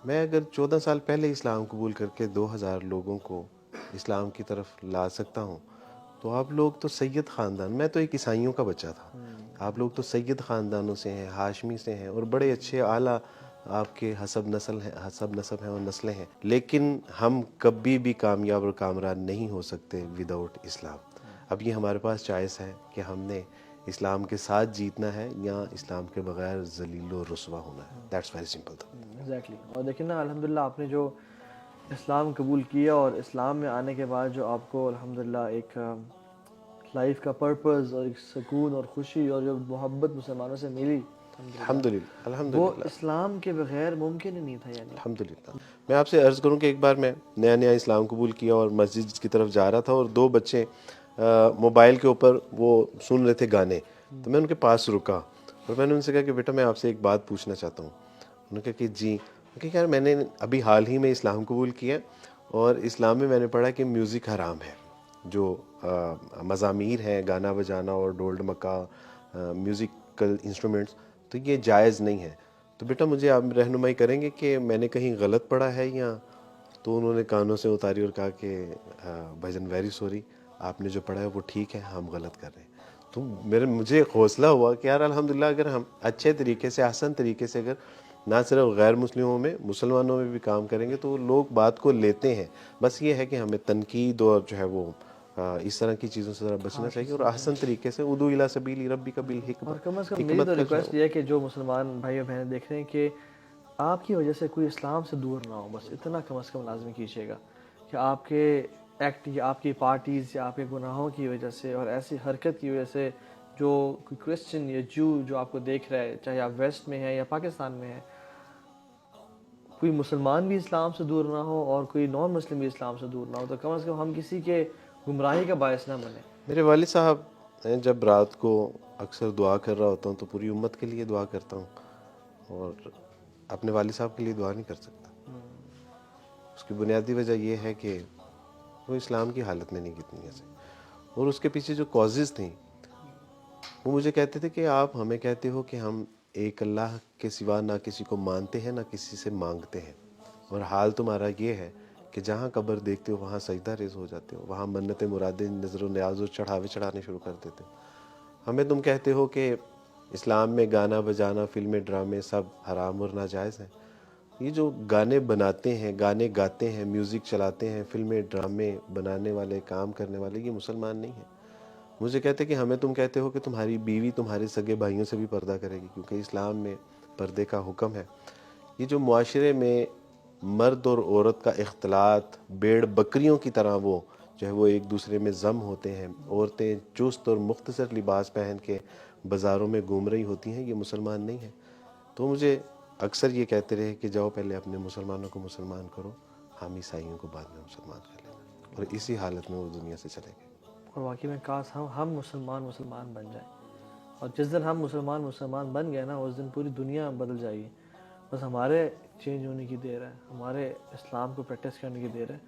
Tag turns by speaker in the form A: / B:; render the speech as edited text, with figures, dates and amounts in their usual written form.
A: میں اگر 14 سال پہلے اسلام قبول کر کے 2000 لوگوں کو اسلام کی طرف لا سکتا ہوں، تو آپ لوگ تو سید خاندان، میں تو ایک عیسائیوں کا بچہ تھا، آپ لوگ تو سید خاندانوں سے ہیں، ہاشمی سے ہیں، اور بڑے اچھے اعلیٰ آپ کے حسب نسب ہیں اور نسلیں ہیں، لیکن ہم کبھی بھی کامیاب اور کامران نہیں ہو سکتے وداؤٹ اسلام۔ اب یہ ہمارے پاس چوائس ہے کہ ہم نے اسلام کے ساتھ جیتنا ہے یا اسلام کے بغیر ذلیل و رسوا ہونا ہے۔ دیٹس ویری سمپل تھا۔
B: ایگزیکٹلی۔ اور دیکھیں نا، الحمدللہ آپ نے جو اسلام قبول کیا اور اسلام میں آنے کے بعد جو آپ کو الحمدللہ ایک لائف کا پرپز اور ایک سکون اور خوشی اور جو محبت مسلمانوں سے ملی، الحمدللہ
A: الحمدللہ
B: وہ
A: الحمدللہ
B: اسلام کے بغیر ممکن ہی نہیں تھا یعنی۔
A: الحمدللہ۔ میں آپ سے عرض کروں کہ ایک بار میں نیا نیا اسلام قبول کیا اور مسجد کی طرف جا رہا تھا، اور دو بچے موبائل کے اوپر وہ سن رہے تھے گانے، تو میں ان کے پاس رکا اور میں نے ان سے کہا کہ بیٹا میں آپ سے ایک بات پوچھنا چاہتا ہوں۔ انہوں نے کہا کہ جی۔ کہ یار میں نے ابھی حال ہی میں اسلام قبول کیا، اور اسلام میں نے پڑھا کہ میوزک حرام ہے، جو مزامیر ہیں، گانا بجانا اور ڈول ڈمکا، میوزیکل انسٹرومنٹس، تو یہ جائز نہیں ہے، تو بیٹا مجھے آپ رہنمائی کریں گے کہ میں نے کہیں غلط پڑھا ہے یا؟ تو انہوں نے کانوں سے اتاری اور کہا کہ بھائی جان ویری سوری، آپ نے جو پڑھا ہے وہ ٹھیک ہے، ہم غلط کر رہے ہیں۔ تو مجھے حوصلہ ہوا کہ یار الحمدللہ اگر ہم اچھے طریقے سے، آسان طریقے سے، اگر نہ صرف غیر مسلموں میں، مسلمانوں میں بھی کام کریں گے تو لوگ بات کو لیتے ہیں۔ بس یہ ہے کہ ہمیں تنقید اور جو ہے وہ اس طرح کی چیزوں سے ذرا بچنا چاہیے، اور احسن طریقے سے ادعو الی سبیل ربک
B: اور
A: بالحکمہ،
B: کم از کم میری
A: حکمت
B: تو
A: کا جو ہے
B: ریکویسٹ یہ ہے کہ جو مسلمان بھائی اور بہنیں دیکھ رہے ہیں کہ آپ کی وجہ سے کوئی اسلام سے دور نہ ہو، بس اتنا کم از کم لازمی کیجیے گا کہ آپ کے ایکٹ یا آپ کی پارٹیز یا آپ کے گناہوں کی وجہ سے اور ایسی حرکت کی وجہ سے جو کوئی کرسچن یا جو آپ کو دیکھ رہا ہے، چاہے آپ ویسٹ میں ہیں یا پاکستان میں ہیں، کوئی مسلمان بھی اسلام سے دور نہ ہو اور کوئی نان مسلم بھی اسلام سے دور نہ ہو، تو کم از کم ہم کسی کے گمراہی کا باعث نہ بنیں۔
A: میرے والد صاحب ہیں، جب رات کو اکثر دعا کر رہا ہوتا ہوں تو پوری امت کے لیے دعا کرتا ہوں، اور اپنے والد صاحب کے لیے دعا نہیں کر سکتا۔ اس کی بنیادی وجہ یہ ہے کہ وہ اسلام کی حالت میں نہیں کی دنیا سے، اور اس کے پیچھے جو کازز تھیں وہ مجھے کہتے تھے کہ آپ ہمیں کہتے ہو کہ ہم ایک اللہ کے سوا نہ کسی کو مانتے ہیں نہ کسی سے مانگتے ہیں، اور حال تمہارا یہ ہے کہ جہاں قبر دیکھتے ہو وہاں سجدہ ریز ہو جاتے ہو، وہاں منتیں مرادیں نظر و نیاز و چڑھاوے چڑھانے شروع کر دیتے ہو۔ ہمیں تم کہتے ہو کہ اسلام میں گانا بجانا، فلمیں، ڈرامے سب حرام اور ناجائز ہیں۔ یہ جو گانے بناتے ہیں، گانے گاتے ہیں، میوزک چلاتے ہیں، فلمیں ڈرامے بنانے والے، کام کرنے والے، یہ مسلمان نہیں ہیں۔ مجھے کہتے کہ ہمیں تم کہتے ہو کہ تمہاری بیوی تمہارے سگے بھائیوں سے بھی پردہ کرے گی، کیونکہ اسلام میں پردے کا حکم ہے۔ یہ جو معاشرے میں مرد اور عورت کا اختلاط بھیڑ بکریوں کی طرح وہ جو ہے وہ ایک دوسرے میں ضم ہوتے ہیں، عورتیں چست اور مختصر لباس پہن کے بازاروں میں گھوم رہی ہوتی ہیں، یہ مسلمان نہیں ہے۔ تو مجھے اکثر یہ کہتے رہے کہ جاؤ پہلے اپنے مسلمانوں کو مسلمان کرو، ہم عیسائیوں کو بعد میں مسلمان کر لیں گے، اور اسی حالت میں وہ دنیا سے چلے گئے۔
B: اور واقعی میں کاش ہم مسلمان بن جائیں، اور جس دن ہم مسلمان بن گئے نا، اس دن پوری دنیا بدل جائے گی۔ بس ہمارے چینج ہونے کی دیر ہے، ہمارے اسلام کو پریکٹس کرنے کی دیر ہے۔